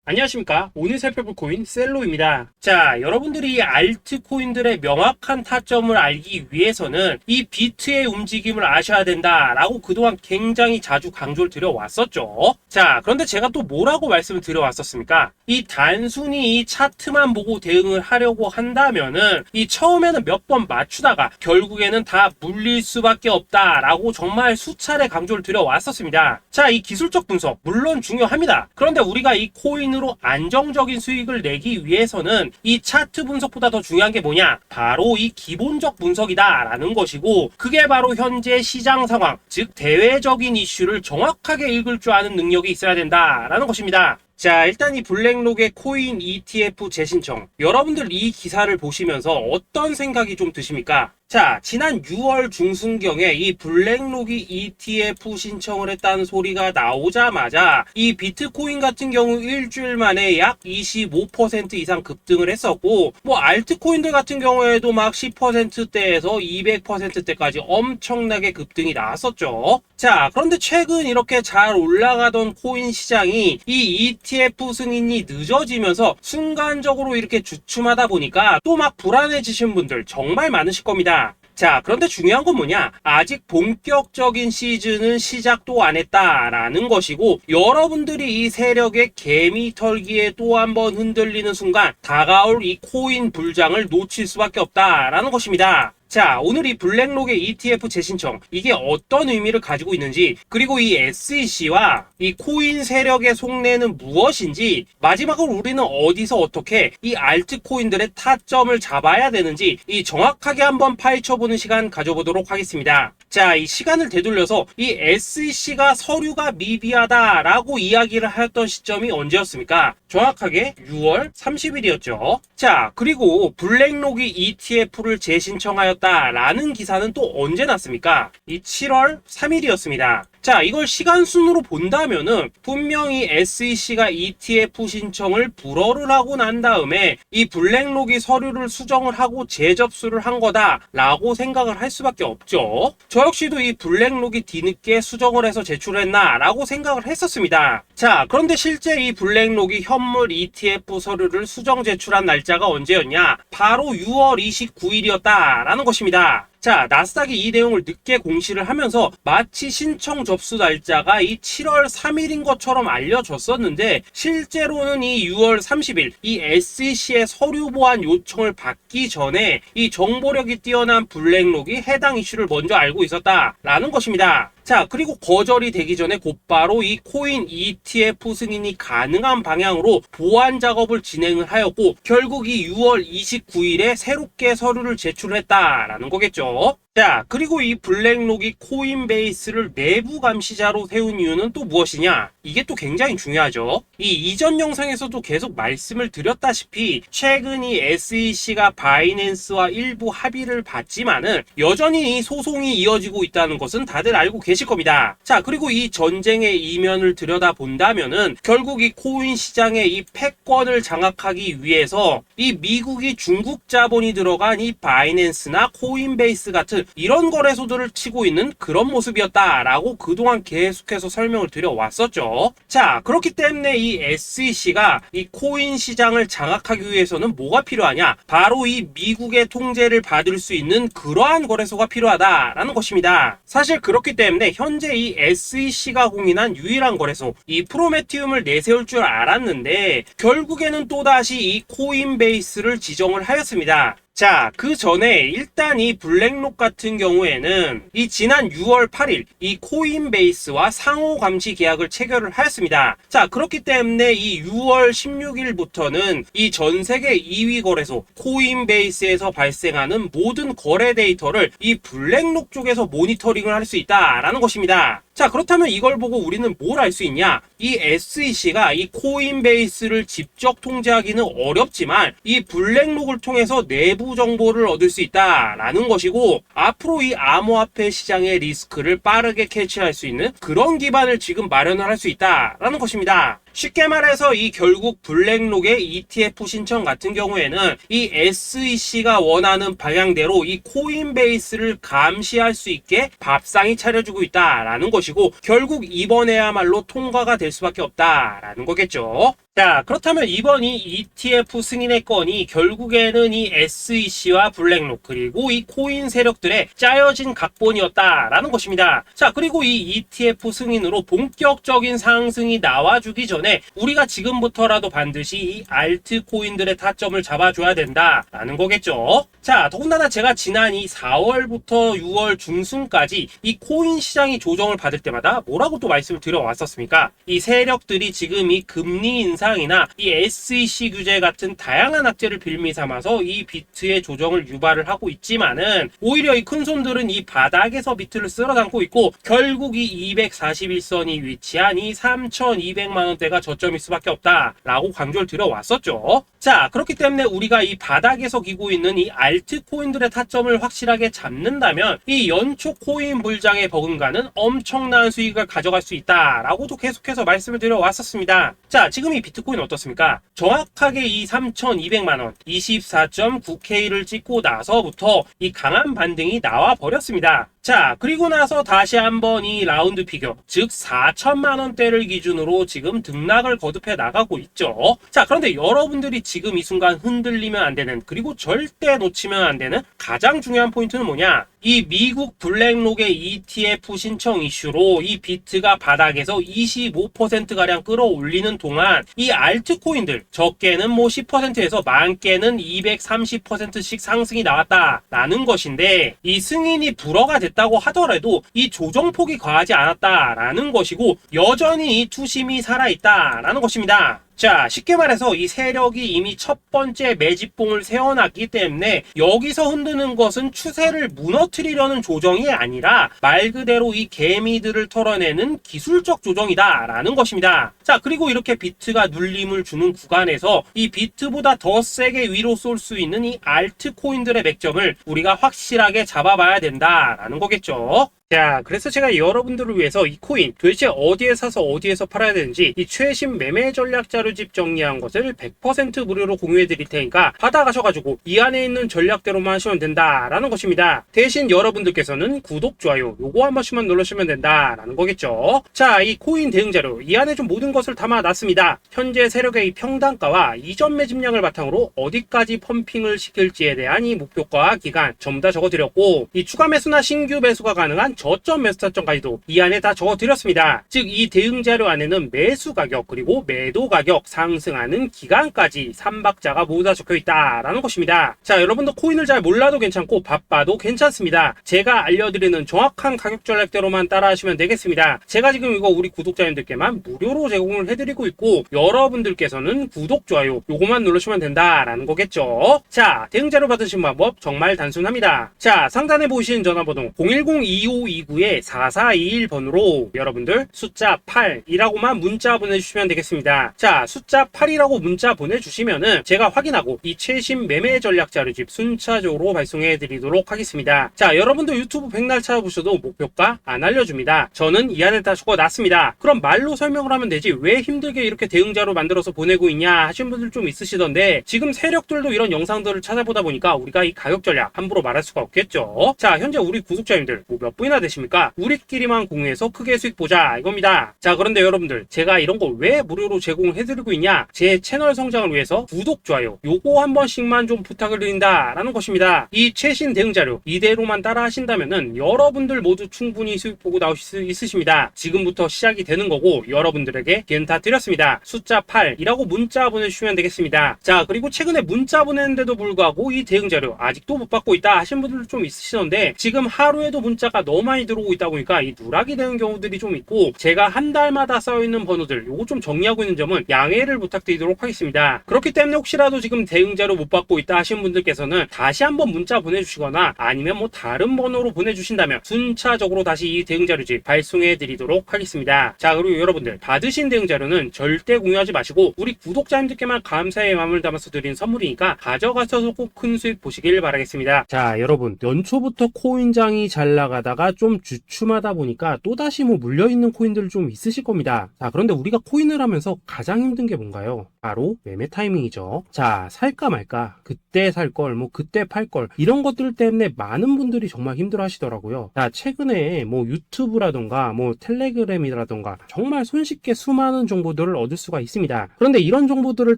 안녕하십니까. 오늘 살펴볼 코인 셀로입니다. 자, 여러분들이 알트코인들의 명확한 타점을 알기 위해서는 이 비트의 움직임을 아셔야 된다라고 그동안 굉장히 자주 강조를 드려왔었죠. 자, 그런데 제가 또 뭐라고 말씀을 드려왔었습니까? 이 단순히 이 차트만 보고 대응을 하려고 한다면은 이 처음에는 몇 번 맞추다가 결국에는 다 물릴 수밖에 없다라고 정말 수차례 강조를 드려왔었습니다. 자, 이 기술적 분석 물론 중요합니다. 그런데 우리가 이 코인으로 안정적인 수익을 내기 위해서는 이 차트 분석보다 더 중요한 게 뭐냐? 바로 이 기본적 분석이다라는 것이고, 그게 바로 현재 시장 상황, 즉 대외적인 이슈를 정확하게 읽을 줄 아는 능력이 있어야 된다라는 것입니다. 자, 일단 이 블랙록의 코인 ETF 재신청, 여러분들 이 기사를 보시면서 어떤 생각이 좀 드십니까? 자, 지난 6월 중순경에 이 블랙록이 ETF 신청을 했다는 소리가 나오자마자 이 비트코인 같은 경우 일주일 만에 약 25% 이상 급등을 했었고, 뭐 알트코인들 같은 경우에도 막 10%대에서 200%대까지 엄청나게 급등이 나왔었죠. 자, 그런데 최근 이렇게 잘 올라가던 코인 시장이 이 ETF 승인이 늦어지면서 순간적으로 이렇게 주춤하다 보니까 또 막 불안해지신 분들 정말 많으실 겁니다. 자, 그런데 중요한 건 뭐냐? 아직 본격적인 시즌은 시작도 안 했다라는 것이고, 여러분들이 이 세력의 개미 털기에 또 한 번 흔들리는 순간 다가올 이 코인 불장을 놓칠 수밖에 없다라는 것입니다. 자, 오늘 이 블랙록의 ETF 재신청, 이게 어떤 의미를 가지고 있는지, 그리고 이 SEC와 이 코인 세력의 속내는 무엇인지, 마지막으로 우리는 어디서 어떻게 이 알트코인들의 타점을 잡아야 되는지 이 정확하게 한번 파헤쳐보는 시간 가져보도록 하겠습니다. 자, 이 시간을 되돌려서 이 SEC가 서류가 미비하다라고 이야기를 하였던 시점이 언제였습니까? 정확하게 6월 30일이었죠. 자, 그리고 블랙록이 ETF를 재신청하였다라는 기사는 또 언제 났습니까? 이 7월 3일이었습니다. 자, 이걸 시간순으로 본다면은 분명히 SEC가 ETF 신청을 불허를 하고 난 다음에 이 블랙록이 서류를 수정을 하고 재접수를 한 거다라고 생각을 할 수밖에 없죠. 저 역시도 이 블랙록이 뒤늦게 수정을 해서 제출했나라고 생각을 했었습니다. 자, 그런데 실제 이 블랙록이 현물 ETF 서류를 수정 제출한 날짜가 언제였냐? 바로 6월 29일이었다라는 것입니다. 자, 나스닥이 이 내용을 늦게 공시를 하면서 마치 신청 접수 날짜가 이 7월 3일인 것처럼 알려졌었는데, 실제로는 이 6월 30일 이 SEC의 서류 보완 요청을 받기 전에 이 정보력이 뛰어난 블랙록이 해당 이슈를 먼저 알고 있었다라는 것입니다. 자, 그리고 거절이 되기 전에 곧바로 이 코인 ETF 승인이 가능한 방향으로 보완 작업을 진행을 하였고, 결국 이 6월 29일에 새롭게 서류를 제출했다라는 거겠죠. 자, 그리고 이 블랙록이 코인베이스를 내부 감시자로 세운 이유는 또 무엇이냐? 이게 또 굉장히 중요하죠. 이 이전 영상에서도 계속 말씀을 드렸다시피 최근 이 SEC가 바이낸스와 일부 합의를 봤지만은 여전히 이 소송이 이어지고 있다는 것은 다들 알고 계실 겁니다. 자, 그리고 이 전쟁의 이면을 들여다본다면은 결국 이 코인 시장의 이 패권을 장악하기 위해서 이 미국이 중국 자본이 들어간 이 바이낸스나 코인베이스 같은 이런 거래소들을 치고 있는 그런 모습이었다라고 그동안 계속해서 설명을 드려왔었죠. 자, 그렇기 때문에 이 SEC가 이 코인 시장을 장악하기 위해서는 뭐가 필요하냐? 바로 이 미국의 통제를 받을 수 있는 그러한 거래소가 필요하다라는 것입니다. 사실 그렇기 때문에 현재 이 SEC가 공인한 유일한 거래소, 이 프로메티움을 내세울 줄 알았는데 결국에는 또다시 이 코인베이스를 지정을 하였습니다. 자, 그 전에 일단 이 블랙록 같은 경우에는 이 지난 6월 8일 이 코인베이스와 상호 감시 계약을 체결을 하였습니다. 자, 그렇기 때문에 이 6월 16일부터는 이 전 세계 2위 거래소 코인베이스에서 발생하는 모든 거래 데이터를 이 블랙록 쪽에서 모니터링을 할 수 있다라는 것입니다. 자, 그렇다면 이걸 보고 우리는 뭘 알 수 있냐? 이 SEC가 이 코인베이스를 직접 통제하기는 어렵지만 이 블랙록을 통해서 내부 정보를 얻을 수 있다라는 것이고, 앞으로 이 암호화폐 시장의 리스크를 빠르게 캐치할 수 있는 그런 기반을 지금 마련을 할 수 있다라는 것입니다. 쉽게 말해서 이 결국 블랙록의 ETF 신청 같은 경우에는 이 SEC가 원하는 방향대로 이 코인베이스를 감시할 수 있게 밥상이 차려주고 있다라는 것이고, 결국 이번에야말로 통과가 될 수밖에 없다라는 거겠죠. 자, 그렇다면 이번 이 ETF 승인의 건이 결국에는 이 SEC와 블랙록 그리고 이 코인 세력들의 짜여진 각본이었다라는 것입니다. 자, 그리고 이 ETF 승인으로 본격적인 상승이 나와주기 전에 우리가 지금부터라도 반드시 이 알트코인들의 타점을 잡아줘야 된다라는 거겠죠. 자, 더군다나 제가 지난 이 4월부터 6월 중순까지 이 코인 시장이 조정을 받을 때마다 뭐라고 또 말씀을 드려왔었습니까? 이 세력들이 지금 이 금리 인상이나 이 SEC 규제 같은 다양한 악재를 빌미 삼아서 이 비트의 조정을 유발을 하고 있지만은 오히려 이 큰손들은 이 바닥에서 비트를 쓸어 담고 있고 결국 이 241선이 위치한 이 3,200만원대가 저점일 수밖에 없다라고 강조를 드려왔었죠. 자, 그렇기 때문에 우리가 이 바닥에서 기고 있는 이 알트코인들의 타점을 확실하게 잡는다면 이 연초 코인 불장의 버금가는 엄청난 수익을 가져갈 수 있다라고도 계속해서 말씀을 드려왔었습니다. 자, 지금 이 비트코인 어떻습니까? 정확하게 이 3,200만원 24.9K를 찍고 나서부터 이 강한 반등이 나와 버렸습니다. 자, 그리고 나서 다시 한번 이 라운드 피겨, 즉 4천만원대를 기준으로 지금 등락을 거듭해 나가고 있죠. 자, 그런데 여러분들이 지금 이 순간 흔들리면 안 되는, 그리고 절대 놓치면 안 되는 가장 중요한 포인트는 뭐냐? 이 미국 블랙록의 ETF 신청 이슈로 이 비트가 바닥에서 25%가량 끌어올리는 동안 이 알트코인들, 적게는 뭐 10%에서 많게는 230%씩 상승이 나왔다라는 것인데, 이 승인이 불허가 됐다고 하더라도 이 조정폭이 과하지 않았다라는 것이고 여전히 이 투심이 살아있다라는 것입니다. 자, 쉽게 말해서 이 세력이 이미 첫 번째 매집봉을 세워놨기 때문에 여기서 흔드는 것은 추세를 무너뜨리려는 조정이 아니라 말 그대로 이 개미들을 털어내는 기술적 조정이다라는 것입니다. 자, 그리고 이렇게 비트가 눌림을 주는 구간에서 이 비트보다 더 세게 위로 쏠 수 있는 이 알트코인들의 맥점을 우리가 확실하게 잡아봐야 된다라는 거겠죠. 자, 그래서 제가 여러분들을 위해서 이 코인 도대체 어디에 사서 어디에서 팔아야 되는지 이 최신 매매 전략 자료집 정리한 것을 100% 무료로 공유해 드릴 테니까 받아가셔가지고 이 안에 있는 전략대로만 하시면 된다라는 것입니다. 대신 여러분들께서는 구독, 좋아요 요거 한 번씩만 눌러주시면 된다라는 거겠죠. 자, 이 코인 대응 자료 이 안에 좀 모든 것을 담아놨습니다. 현재 세력의 이 평단가와 이전 매집량을 바탕으로 어디까지 펌핑을 시킬지에 대한 이 목표가 기간 전부 다 적어드렸고, 이 추가 매수나 신규 매수가 가능한 저점 매수 타점까지도 이 안에 다 적어드렸습니다. 즉 이 대응 자료 안에는 매수 가격 그리고 매도 가격, 상승하는 기간까지 3박자가 모두 다 적혀있다라는 것입니다. 자, 여러분도 코인을 잘 몰라도 괜찮고 바빠도 괜찮습니다. 제가 알려드리는 정확한 가격 전략대로만 따라하시면 되겠습니다. 제가 지금 이거 우리 구독자님들께만 무료로 제공을 해드리고 있고 여러분들께서는 구독, 좋아요 요거만 누르시면 된다라는 거겠죠. 자, 대응 자료 받으신 방법 정말 단순합니다. 자, 상단에 보이시는 전화번호 010-2529-4421번으로 여러분들 숫자 8이라고만 문자 보내주시면 되겠습니다. 자, 숫자 8이라고 문자 보내주시면은 제가 확인하고 이 최신 매매 전략 자료집 순차적으로 발송해 드리도록 하겠습니다. 자, 여러분도 유튜브 백날 찾아보셔도 목표가 안 알려줍니다. 저는 이 안에 다 적어놨습니다. 그럼 말로 설명을 하면 되지 왜 힘들게 이렇게 대응자로 만들어서 보내고 있냐 하신 분들 좀 있으시던데, 지금 세력들도 이런 영상들을 찾아보다 보니까 우리가 이 가격 전략 함부로 말할 수가 없겠죠. 자, 현재 우리 구독자님들 뭐 몇 분이나 되십니까? 우리끼리만 공유해서 크게 수익 보자 이겁니다. 자, 그런데 여러분들 제가 이런 거 왜 무료로 제공을 해드리고 있냐? 제 채널 성장을 위해서 구독, 좋아요 요거 한 번씩만 좀 부탁을 드린다라는 것입니다. 이 최신 대응 자료 이대로만 따라 하신다면은 여러분들 모두 충분히 수익 보고 나오실 수 있으십니다. 지금부터 시작이 되는 거고 여러분들에게 기회는 다 드렸습니다. 숫자 8이라고 문자 보내주시면 되겠습니다. 자, 그리고 최근에 문자 보냈는데도 불구하고 이 대응 자료 아직도 못 받고 있다 하신 분들 좀 있으시던데, 지금 하루에도 문자가 너무 많이 들어오고 있다 보니까 이 누락이 되는 경우들이 좀 있고 제가 한 달마다 쌓여있는 번호들 요거 좀 정리하고 있는 점은 양해를 부탁드리도록 하겠습니다. 그렇기 때문에 혹시라도 지금 대응 자료 못 받고 있다 하신 분들께서는 다시 한번 문자 보내주시거나 아니면 뭐 다른 번호로 보내주신다면 순차적으로 다시 이 대응 자료집 발송해 드리도록 하겠습니다. 자, 그리고 여러분들 받으신 대응 자료는 절대 공유하지 마시고 우리 구독자님들께만 감사의 마음을 담아서 드린 선물이니까 가져가셔서 꼭 큰 수익 보시길 바라겠습니다. 자, 여러분 연초부터 코인장이 잘 나가다가 좀 주춤하다 보니까 또다시 뭐 물려있는 코인들 좀 있으실 겁니다. 자, 그런데 우리가 코인을 하면서 가장 힘든 게 뭔가요? 바로 매매 타이밍이죠. 자, 살까 말까, 그때 살 걸, 뭐 그때 팔 걸, 이런 것들 때문에 많은 분들이 정말 힘들어 하시더라고요. 자, 최근에 뭐 유튜브라던가 뭐 텔레그램이라던가 정말 손쉽게 수많은 정보들을 얻을 수가 있습니다. 그런데 이런 정보들을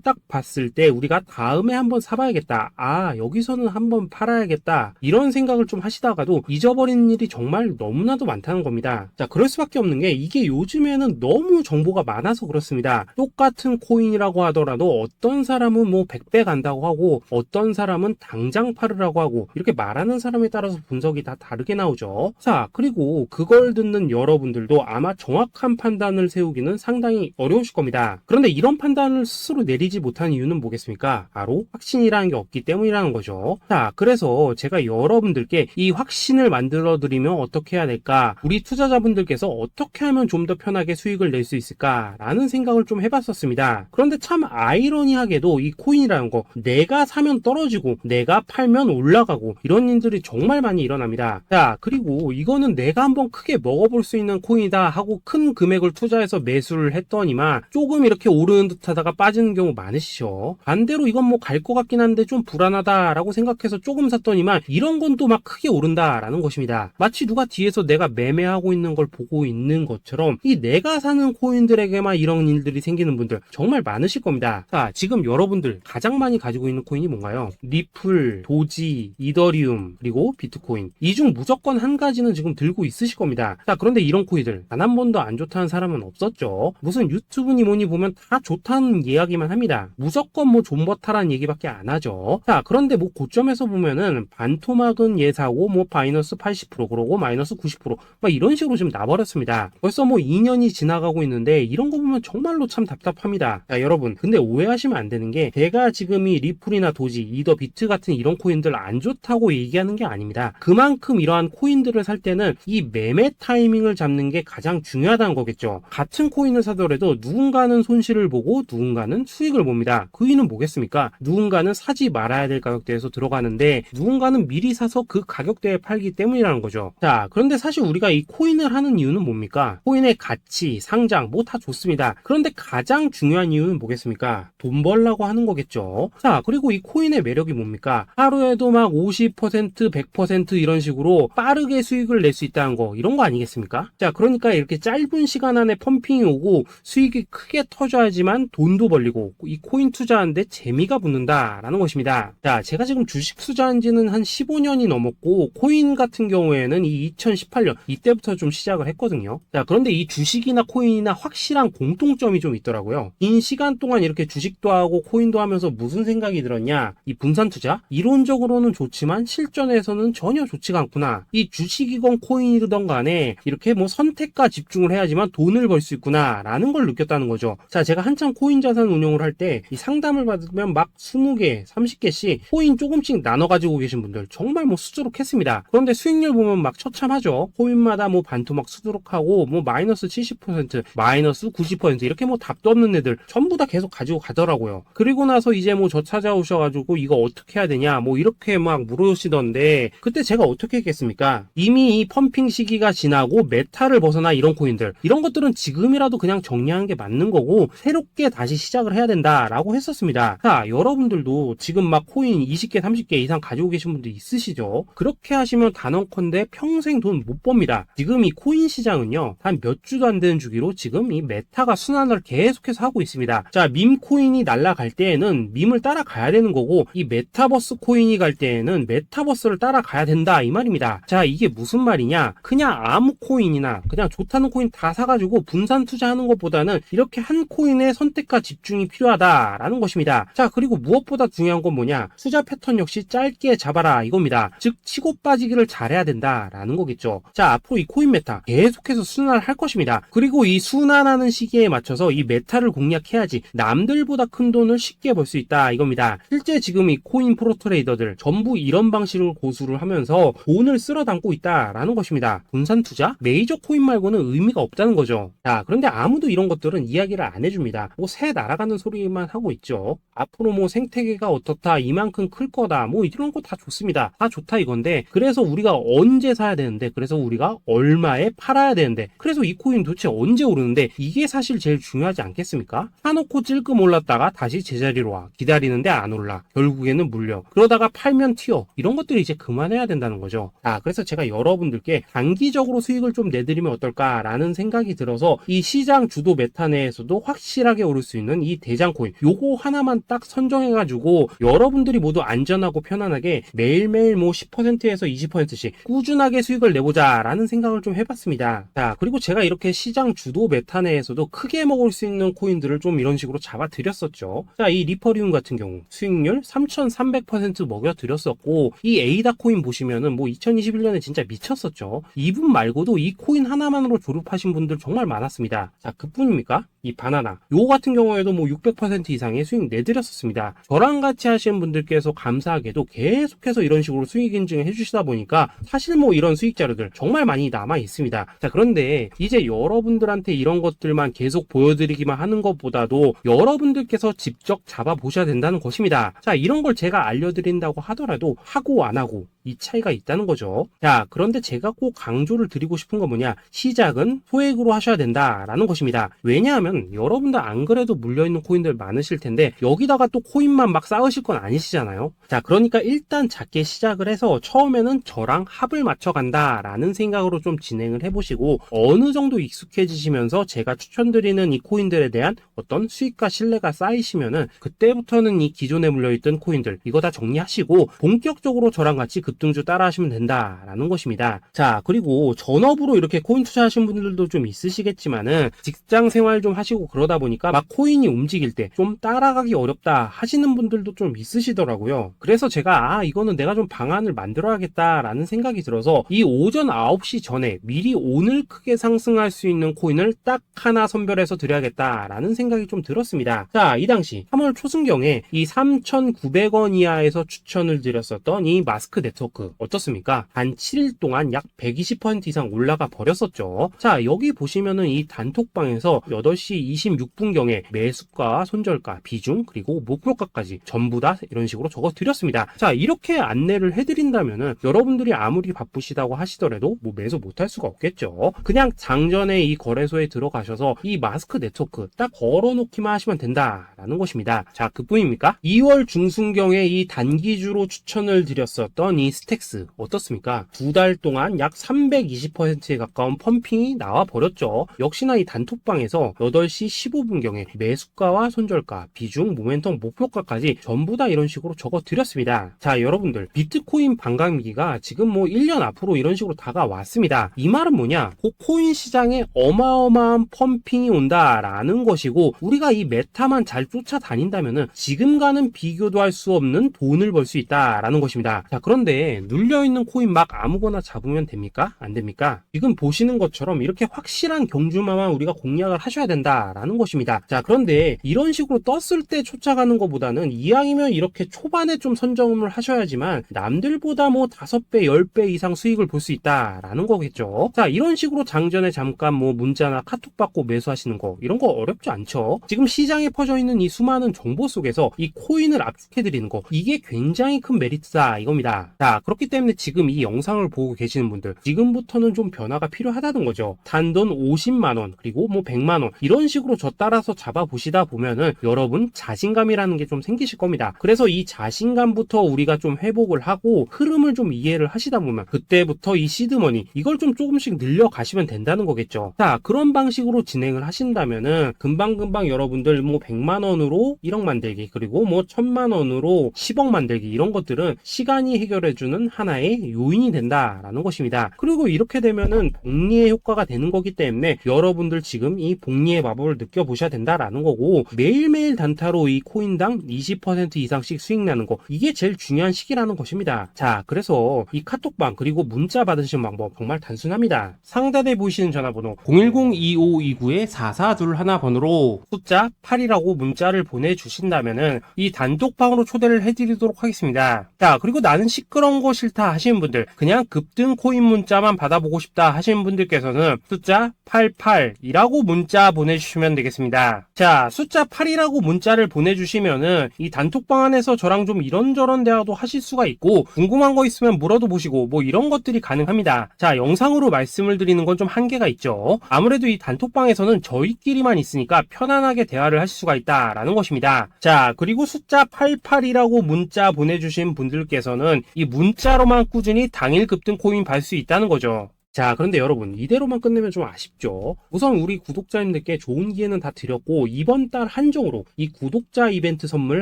딱 봤을 때 우리가 다음에 한번 사봐야겠다, 아 여기서는 한번 팔아야겠다, 이런 생각을 좀 하시다가도 잊어버리는 일이 정말 너무나도 많다는 겁니다. 자, 그럴 수밖에 없는 게 이게 요즘에는 너무 정보가 많아서 그렇습니다. 똑같은 코인이라고 하더라도 어떤 사람은 뭐 100배 간다고 하고 어떤 사람은 당장 팔으라고 하고, 이렇게 말하는 사람에 따라서 분석이 다 다르게 나오죠. 자, 그리고 그걸 듣는 여러분들도 아마 정확한 판단을 세우기는 상당히 어려우실 겁니다. 그런데 이런 판단을 스스로 내리지 못한 이유는 뭐겠습니까? 바로 확신이라는 게 없기 때문이라는 거죠. 자, 그래서 제가 여러분들께 이 확신을 만들어 드리면 어떻게 해야 될까, 우리 투자자분들께서 어떻게 하면 좀 더 편하게 수익을 낼 수 있을까 라는 생각을 좀 해봤었습니다. 그런데 참 아이러니하게도 이 코인이라는 거, 내가 사면 떨어지고 내가 팔면 올라가고 이런 일들이 정말 많이 일어납니다. 자, 그리고 이거는 내가 한번 크게 먹어볼 수 있는 코인이다 하고 큰 금액을 투자해서 매수를 했더니만 조금 이렇게 오르는 듯 하다가 빠지는 경우 많으시죠. 반대로 이건 뭐 갈 것 같긴 한데 좀 불안하다 라고 생각해서 조금 샀더니만 이런 건 또 막 크게 오른다 라는 것입니다. 마치 누가 뒤에서 내가 매매하고 있는 걸 보고 있는 것처럼 이 내가 사는 코인들에게만 이런 일들이 생기는 분들 정말 많으실 겁니다. 자, 지금 여러분들 가장 많이 가지고 있는 코인이 뭔가요? 리플, 도지, 이더리움, 그리고 비트코인. 이 중 무조건 한 가지는 지금 들고 있으실 겁니다. 자, 그런데 이런 코인들 단 한 번도 안 좋다는 사람은 없었죠. 무슨 유튜브니 뭐니 보면 다 좋다는 이야기만 합니다. 무조건 뭐 존버타라는 얘기밖에 안 하죠. 자, 그런데 뭐 고점에서 보면은 반토막은 예사고 뭐 마이너스 80% 그러고 마이너스 90% 막 이런 식으로 지금 나버렸습니다. 벌써 뭐 2년이 지나가고 있는데 이런 거 보면 정말로 참 답답합니다. 자, 여러분 근데 오해하시면 안 되는 게 제가 지금 이 리플이나 도지, 이더, 비트 같은 이런 코인들 안 좋다고 얘기하는 게 아닙니다. 그만큼 이러한 코인들을 살 때는 이 매매 타이밍을 잡는 게 가장 중요하다는 거겠죠. 같은 코인을 사더라도 누군가는 손실을 보고 누군가는 수익을 봅니다. 그 이유는 뭐겠습니까? 누군가는 사지 말아야 될 가격대에서 들어가는데 누군가는 미리 사서 그 가격대에 팔기 때문이라는 거죠. 자, 그런데 사실 우리가 이 코인을 하는 이유는 뭡니까? 코인의 가치, 상장 뭐 다 좋습니다. 그런데 가장 중요한 이유는 뭐겠습니까? 돈 벌라고 하는 거겠죠. 자, 그리고 이 코인의 매력이 뭡니까? 하루에도 막 50%, 100% 이런 식으로 빠르게 수익을 낼 수 있다는 거, 이런 거 아니겠습니까? 자, 그러니까 이렇게 짧은 시간 안에 펌핑이 오고 수익이 크게 터져야지만 돈도 벌리고 이 코인 투자하는데 재미가 붙는다라는 것입니다. 자, 제가 지금 주식 투자한 지는 한 15년이 넘었고 코인 같은 경우에는 이 2018년 이때부터 좀 시작을 했거든요. 자, 그런데 이 주식이나 코인이나 확실한 공통점이 좀 있더라고요. 긴 시간 동안 이렇게 주식도 하고 코인도 하면서 무슨 생각이 들었냐? 이 분산 투자? 이론적으로는 좋지만 실전에서는 전혀 좋지가 않구나. 이 주식이건 코인이든 간에 이렇게 뭐 선택과 집중을 해야지만 돈을 벌 수 있구나 라는 걸 느꼈다는 거죠. 자, 제가 한참 코인 자산 운용을 할 때 이 상담을 받으면 막 20개, 30개씩 코인 조금씩 나눠 가지고 계신 분들 정말 뭐 수두룩했습니다. 그런데 수익률 보면 막 처참하죠. 코인마다 뭐 반토막 수두룩하고 뭐 마이너스 70%, 마이너스 90% 이렇게 뭐 답도 없는 애들 전부 다 계속 가지고 가더라고요. 그리고 나서 이제 뭐 저 찾아오셔가지고 이거 어떻게 해야 되냐 뭐 이렇게 막 물으시던데 그때 제가 어떻게 했겠습니까? 이미 이 펌핑 시기가 지나고 메타를 벗어나 이런 코인들, 이런 것들은 지금이라도 그냥 정리하는 게 맞는 거고 새롭게 다시 시작을 해야 된다라고 했었습니다. 자, 여러분들도 지금 막 코인 20개, 30개 이상 가지고 계신 분들 있으시죠? 그렇게 하시면 단언컨대 평생 돈 못 법니다. 지금 이 코인 시장은요, 한 몇 주도 안 되는 주기로 지금 이 메타가 순환을 계속해서 하고 있습니다. 자, 밈 코인이 날아갈 때에는 밈을 따라가야 되는 거고 이 메타버스 코인이 갈 때에는 메타버스를 따라가야 된다 이 말입니다. 자, 이게 무슨 말이냐? 그냥 아무 코인이나 그냥 좋다는 코인 다 사가지고 분산 투자하는 것보다는 이렇게 한 코인에 선택과 집중이 필요하다라는 것입니다. 자, 그리고 무엇보다 중요한 건 뭐냐? 투자 패턴 역시 짧게 잡아라 이겁니다. 즉 치고 빠지기를 잘해야 된다라는 거겠죠. 자, 앞으로 이 코인 메타 계속해서 순환을 할 것입니다. 그리고 이 순환하는 시기에 맞춰서 이 메타를 공략해야지 남들보다 큰 돈을 쉽게 벌 수 있다 이겁니다. 실제 지금 이 코인 프로 트레이더들 전부 이런 방식을 고수를 하면서 돈을 쓸어 담고 있다라는 것입니다. 분산 투자? 메이저 코인 말고는 의미가 없다는 거죠. 자, 그런데 아무도 이런 것들은 이야기를 안 해줍니다. 뭐 새 날아가는 소리만 하고 있죠. 앞으로 뭐 생태계가 어떻다, 이만큼 클 거다, 뭐 이런 거 다 좋습니다. 다 좋다 이건데 그래서 우리가 언제 사야 되는 되는데, 그래서 우리가 얼마에 팔아야 되는데, 그래서 이 코인 도대체 언제 오르는데, 이게 사실 제일 중요하지 않겠습니까? 사놓고 찔끔 올랐다가 다시 제자리로 와, 기다리는데 안 올라, 결국에는 물려, 그러다가 팔면 튀어, 이런 것들이 이제 그만해야 된다는 거죠. 그래서 제가 여러분들께 단기적으로 수익을 좀 내드리면 어떨까라는 생각이 들어서 이 시장 주도 메타 내에서도 확실하게 오를 수 있는 이 대장 코인, 요거 하나만 딱 선정해가지고 여러분들이 모두 안전하고 편안하게 매일매일 뭐 10%에서 20%씩 꾸준하게 수익을 내보자 라는 생각을 좀 해봤습니다. 자, 그리고 제가 이렇게 시장 주도 메타 내에서도 크게 먹을 수 있는 코인들을 좀 이런 식으로 잡아드렸었죠. 자, 이 리퍼리움 같은 경우 수익률 3300% 먹여드렸었고, 이 에이다 코인 보시면은 뭐 2021년에 진짜 미쳤었죠. 이분 말고도 이 코인 하나만으로 졸업하신 분들 정말 많았습니다. 자, 그뿐입니까? 이 바나나 요 같은 경우에도 뭐 600% 이상의 수익 내드렸었습니다. 저랑 같이 하시는 분들께서 감사하게도 계속해서 이런 식으로 수익 인증을 해주시다 보니까 사실 뭐 이런 수익 자료들 정말 많이 남아 있습니다. 자, 그런데 이제 여러분들한테 이런 것들만 계속 보여드리기만 하는 것보다도 여러분들께서 직접 잡아보셔야 된다는 것입니다. 자, 이런 걸 제가 알려드린다고 하더라도 하고 안 하고 이 차이가 있다는 거죠. 자, 그런데 제가 꼭 강조를 드리고 싶은 건 뭐냐, 시작은 소액으로 하셔야 된다라는 것입니다. 왜냐하면 여러분들 안 그래도 물려있는 코인들 많으실 텐데 여기다가 또 코인만 막 쌓으실 건 아니시잖아요. 자, 그러니까 일단 작게 시작을 해서 처음에는 저랑 합을 맞춰간다 라는 생각으로 좀 진행을 해보시고, 어느 정도 익숙해지시면서 제가 추천드리는 이 코인들에 대한 어떤 수익과 신뢰가 쌓이시면은 그때부터는 이 기존에 물려있던 코인들 이거 다 정리하시고 본격적으로 저랑 같이 급등주 따라 하시면 된다라는 것입니다. 자, 그리고 전업으로 이렇게 코인 투자하신 분들도 좀 있으시겠지만은 직장 생활 좀 하시고 그러다 보니까 막 코인이 움직일 때 좀 따라가기 어렵다 하시는 분들도 좀 있으시더라고요. 그래서 제가 이거는 내가 좀 방안을 만들어야겠다라는 생각이 들어서 이 오전 9시 전에 미리 오늘 크게 상승할 수 있는 코인을 딱 하나 선별해서 드려야겠다라는 생각이 좀 들었습니다. 자, 이 당시 3월 초순경에 이 3,900원 이하에서 추천을 드렸었던 이 마스크 네트워크 어떻습니까? 단 7일 동안 약 120% 이상 올라가 버렸었죠. 자, 여기 보시면은 이 단톡방에서 8시 26분경에 매수가, 손절가, 비중, 그리고 목표가까지 전부 다 이런 식으로 적어 드렸습니다. 자, 이렇게 안내를 해드린다면은 여러분들이 아무리 바쁘시다고 하시더라도 뭐 매수 못할 수가 없겠죠. 그냥 장전에 이 거래소에 들어가셔서 이 마스크 네트워크 딱 걸어놓기만 하시면 된다라는 것입니다. 자, 그뿐입니까? 2월 중순경에 이 단기주로 추천을 드렸었던 이 스택스 어떻습니까? 2달 동안 약 320%에 가까운 펌핑이 나와 버렸죠. 역시나 이 단톡방에서 8시 15분경에 매수가와 손절가, 비중, 모멘텀, 목표가까지 전부 다 이런 식으로 적어 드렸습니다. 자, 여러분들 비트코인 반감기가 지금 뭐 1년 앞으로 이런 식으로 다가왔습니다. 이 말은 뭐냐? 코인 시장에 어마어마한 펌핑이 온다라는 것이고, 우리가 이 메타만 잘 쫓아다닌다면은 지금과는 비교도 할 수 없는 돈을 벌 수 있다라는 것입니다. 자, 그런데 눌려있는 코인 막 아무거나 잡으면 됩니까? 안 됩니까? 지금 보시는 것처럼 이렇게 확실한 경주마만 우리가 공략을 하셔야 된다라는 것입니다. 자, 그런데 이런 식으로 떴을 때 쫓아가는 것보다는 이왕이면 이렇게 초반에 좀 선점을 하셔야지만 남들보다 뭐 5배, 10배 이상 수익을 볼 수 있다라는 거겠죠. 자, 이런 식으로 장전에 잠깐 뭐 문자나 카톡 받고 매수하시는 거 이런 거 어렵지 않죠. 지금 시장에 퍼져 있는 이 수많은 정보 속에서 이 코인을 압축해드리는 거, 이게 굉장히 큰 메리트다 이겁니다. 자, 그렇기 때문에 지금 이 영상을 보고 계시는 분들 지금부터는 좀 변화가 필요하다는 거죠. 단돈 50만원 그리고 뭐 100만원 이런 식으로 저 따라서 잡아보시다 보면은 여러분 자신감이라는 게 좀 생기실 겁니다. 그래서 이 자신감부터 우리가 좀 회복을 하고 흐름을 좀 이해를 하시다 보면 그때부터 이 시드머니 이걸 좀 조금씩 늘려가시면 된다는 거겠죠. 자, 그런 방식으로 진행을 하신다면은 금방금방 여러분들 뭐 100만원으로 1억 만들기, 그리고 뭐 1000만원으로 10억 만들기, 이런 것들은 시간이 해결해주는 하나의 요인이 된다라는 것입니다. 그리고 이렇게 되면은 복리의 효과가 되는 거기 때문에 여러분들 지금 이 복리의 마법을 느껴보셔야 된다라는 거고, 매일매일 단타로 이 코인당 20% 이상씩 수익 나는 거, 이게 제일 중요한 시기라는 것입니다. 자, 그래서 이 카톡방 그리고 문자 받으시는 방법 정말 단순합니다. 상단에 보이시는 전화번호 010-2529-4421번으로 숫자 8이라고 문자를 보내주신다면은 이 단톡방으로 초대를 해드리도록 하겠습니다. 자, 그리고 나는 시끄러운 시끄러운 거 싫다 하시는 분들, 그냥 급등 코인 문자만 받아보고 싶다 하시는 분들께서는 숫자 88이라고 문자 보내주시면 되겠습니다. 자, 숫자 8이라고 문자를 보내주시면은 이 단톡방 안에서 저랑 좀 이런저런 대화도 하실 수가 있고, 궁금한 거 있으면 물어도 보시고 뭐 이런 것들이 가능합니다. 자, 영상으로 말씀을 드리는 건 좀 한계가 있죠. 아무래도 이 단톡방에서는 저희끼리만 있으니까 편안하게 대화를 하실 수가 있다라는 것입니다. 자, 그리고 숫자 88이라고 문자 보내주신 분들께서는 이 문자로만 꾸준히 당일 급등 코인 받을 수 있다는 거죠. 자, 그런데 여러분, 이대로만 끝내면 좀 아쉽죠. 우선 우리 구독자님들께 좋은 기회는 다 드렸고, 이번 달 한정으로 이 구독자 이벤트 선물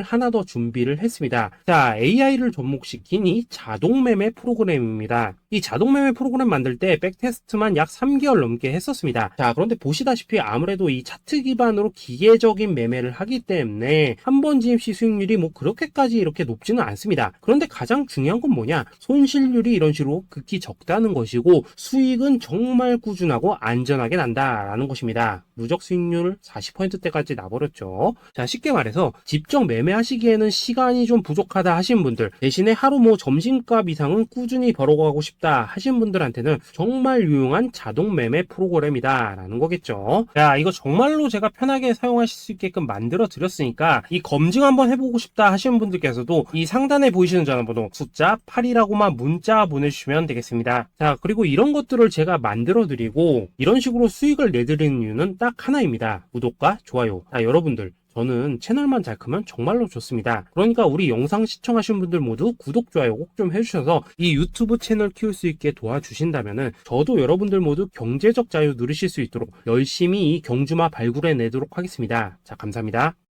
하나 더 준비를 했습니다. 자, AI를 접목시킨 이 자동매매 프로그램입니다. 이 자동매매 프로그램 만들 때 백테스트만 약 3개월 넘게 했었습니다. 자, 그런데 보시다시피 아무래도 이 차트 기반으로 기계적인 매매를 하기 때문에 한 번 진입 시 수익률이 뭐 그렇게까지 이렇게 높지는 않습니다. 그런데 가장 중요한 건 뭐냐? 손실률이 이런 식으로 극히 적다는 것이고, 수익은 정말 꾸준하고 안전하게 난다라는 것입니다. 누적 수익률 40%대까지 나버렸죠. 자, 쉽게 말해서 직접 매매하시기에는 시간이 좀 부족하다 하시는 분들, 대신에 하루 뭐 점심값 이상은 꾸준히 벌어가고 싶다 하시는 분들한테는 정말 유용한 자동 매매 프로그램이다 라는 거겠죠. 자, 이거 정말로 제가 편하게 사용하실 수 있게끔 만들어 드렸으니까 이 검증 한번 해보고 싶다 하시는 분들께서도 이 상단에 보이시는 전화번호 숫자 8이라고만 문자 보내주시면 되겠습니다. 자, 그리고 이런 것들을 제가 만들어 드리고 이런 식으로 수익을 내드리는 이유는 딱 하나입니다. 구독과 좋아요. 자, 여러분들, 저는 채널만 잘 크면 정말로 좋습니다. 그러니까 우리 영상 시청하시는 분들 모두 구독, 좋아요 꼭 좀 해주셔서 이 유튜브 채널 키울 수 있게 도와주신다면은 저도 여러분들 모두 경제적 자유 누리실 수 있도록 열심히 이 경주마 발굴해 내도록 하겠습니다. 자, 감사합니다.